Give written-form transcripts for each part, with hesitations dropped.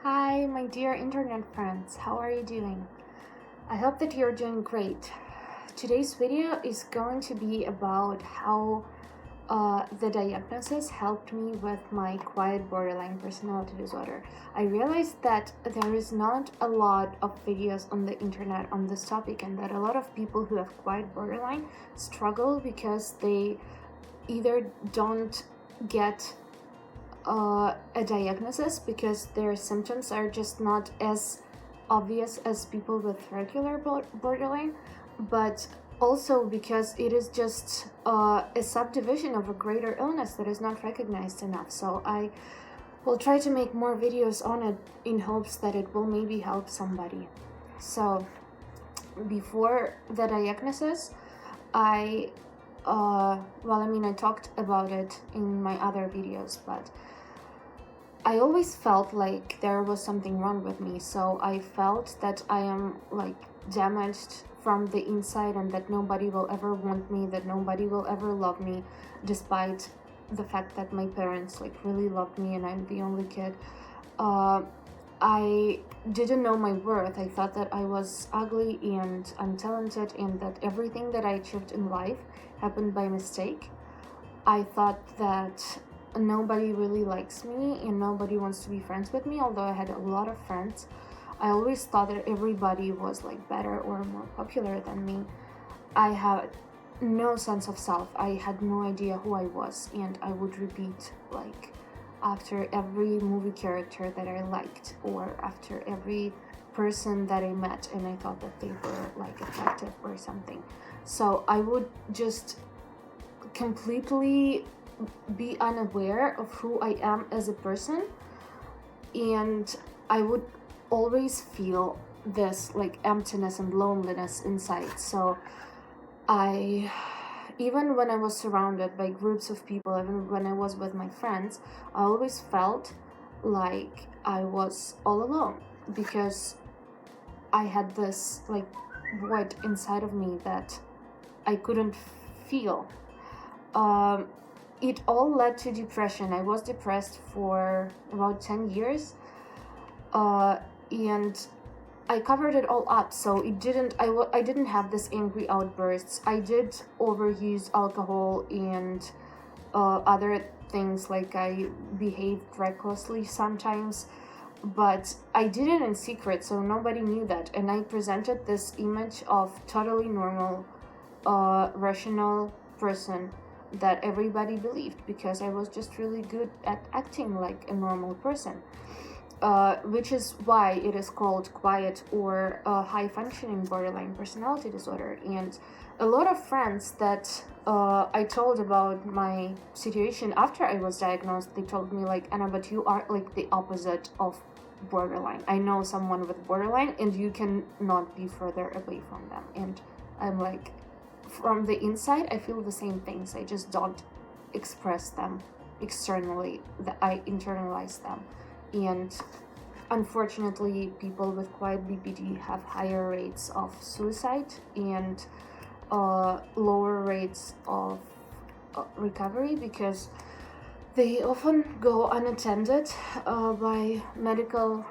Hi, my dear internet friends, how are you doing? I hope that you're doing great. Today's video is going to be about how the diagnosis helped me with my quiet borderline personality disorder. I realized that there is not a lot of videos on the internet on this topic, and that a lot of people who have quiet borderline struggle because they either don't get a diagnosis because their symptoms are just not as obvious as people with regular borderline, but also because it is just a subdivision of a greater illness that is not recognized enough. So I will try to make more videos on it in hopes that it will maybe help somebody. So before the diagnosis, I talked about it in my other videos, but I always felt like there was something wrong with me. So I felt that I am like damaged from the inside, and that nobody will ever want me, that nobody will ever love me, despite the fact that my parents like really loved me and I'm the only kid. I didn't know my worth. I thought that I was ugly and untalented, and that everything that I achieved in life happened by mistake. I thought that nobody really likes me and nobody wants to be friends with me, although I had a lot of friends. I always thought that everybody was like better or more popular than me. I had no sense of self. I had no idea who I was, and I would repeat like after every movie character that I liked, or after every person that I met and I thought that they were like attractive or something. So I would just completely be unaware of who I am as a person, and I would always feel this like emptiness and loneliness inside. So even when I was surrounded by groups of people, even when I was with my friends, I always felt like I was all alone, because I had this like void inside of me that I couldn't feel. It all led to depression. I was depressed for about 10 years, and I covered it all up, so I didn't have this angry outbursts. I did overuse alcohol and other things, like I behaved recklessly sometimes, but I did it in secret, so nobody knew that, and I presented this image of totally normal, rational person that everybody believed, because I was just really good at acting like a normal person, which is why it is called quiet or high functioning borderline personality disorder. And a lot of friends that I told about my situation after I was diagnosed, they told me like, Anna, but you are like the opposite of borderline. I know someone with borderline and you can not be further away from them. And I'm like, from the inside, I feel the same things. I just don't express them externally. That I internalize them. And unfortunately, people with quiet BPD have higher rates of suicide and lower rates of recovery, because they often go unattended by medical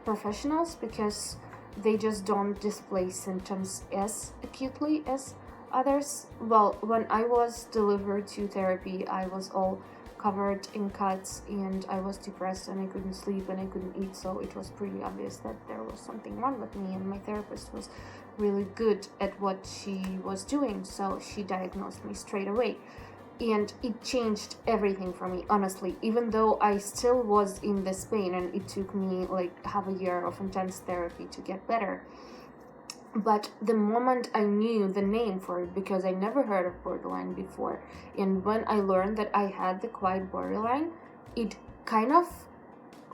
professionals, because they just don't display symptoms as acutely as others. Well, when I was delivered to therapy, I was all covered in cuts, and I was depressed, and I couldn't sleep, and I couldn't eat, so it was pretty obvious that there was something wrong with me, and my therapist was really good at what she was doing, so she diagnosed me straight away. And it changed everything for me, honestly, even though I still was in this pain, and it took me like half a year of intense therapy to get better. But the moment I knew the name for it, because I never heard of borderline before, and when I learned that I had the quiet borderline, it kind of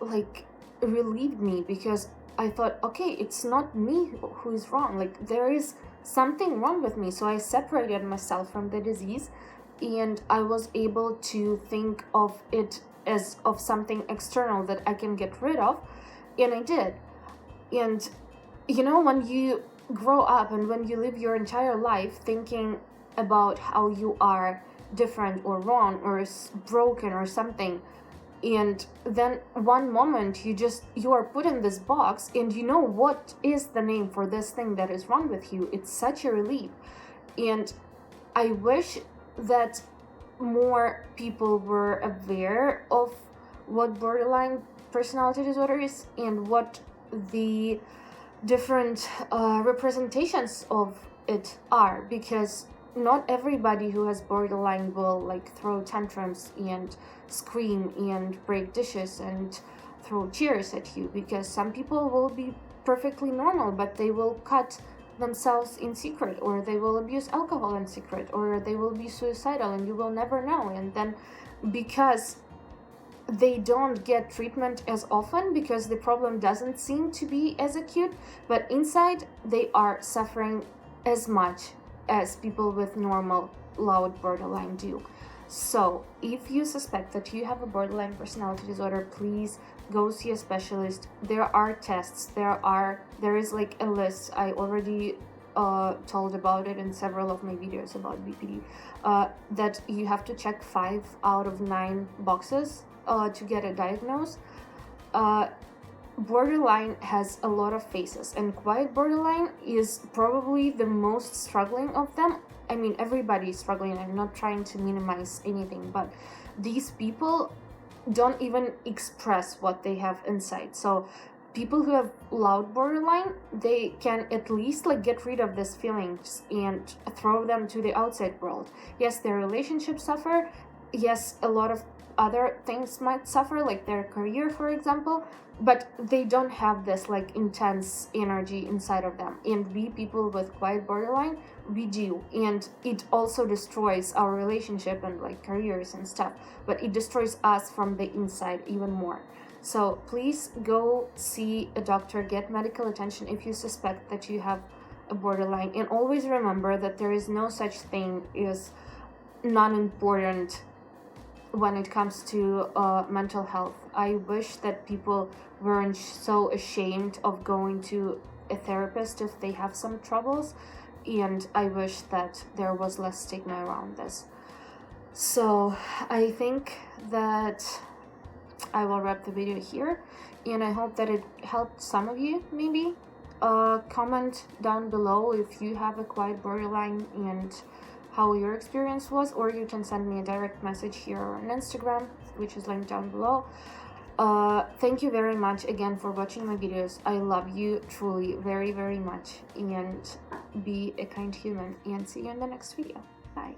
like relieved me, because I thought, okay, it's not me who is wrong, like there is something wrong with me. So I separated myself from the disease, and I was able to think of it as of something external that I can get rid of, and I did. And you know, when you grow up and when you live your entire life thinking about how you are different or wrong or broken or something, And then one moment you are put in this box and you know what is the name for this thing that is wrong with you. It's such a relief. And I wish that more people were aware of what borderline personality disorder is and what the different representations of it are, because not everybody who has borderline will like throw tantrums and scream and break dishes and throw chairs at you, because some people will be perfectly normal but they will cut themselves in secret, or they will abuse alcohol in secret, or they will be suicidal and you will never know. And then because they don't get treatment as often, because the problem doesn't seem to be as acute, but inside they are suffering as much as people with normal loud borderline do. So if you suspect that you have a borderline personality disorder, please go see a specialist. There are tests, there is like a list. I already told about it in several of my videos about BPD, that you have to check 5 out of 9 boxes to get a diagnosis. Borderline has a lot of faces, and quiet borderline is probably the most struggling of them. I mean, everybody is struggling. I'm not trying to minimize anything, but these people don't even express what they have inside. So people who have loud borderline, they can at least like get rid of these feelings and throw them to the outside world. Yes, their relationships suffer. Yes, a lot of other things might suffer, like their career, for example, but they don't have this like intense energy inside of them. And we people with quiet borderline, we do, and it also destroys our relationship and like careers and stuff, but it destroys us from the inside even more. So please go see a doctor, get medical attention if you suspect that you have a borderline, and always remember that there is no such thing as non-important when it comes to mental health. I wish that people weren't so ashamed of going to a therapist if they have some troubles, and I wish that there was less stigma around this. So I think that I will wrap the video here, and I hope that it helped some of you. Maybe comment down below if you have a quiet borderline and how your experience was, or you can send me a direct message here on Instagram, which is linked down below. Thank you very much again for watching my videos. I love you truly very, very much, and be a kind human, and see you in the next video. Bye.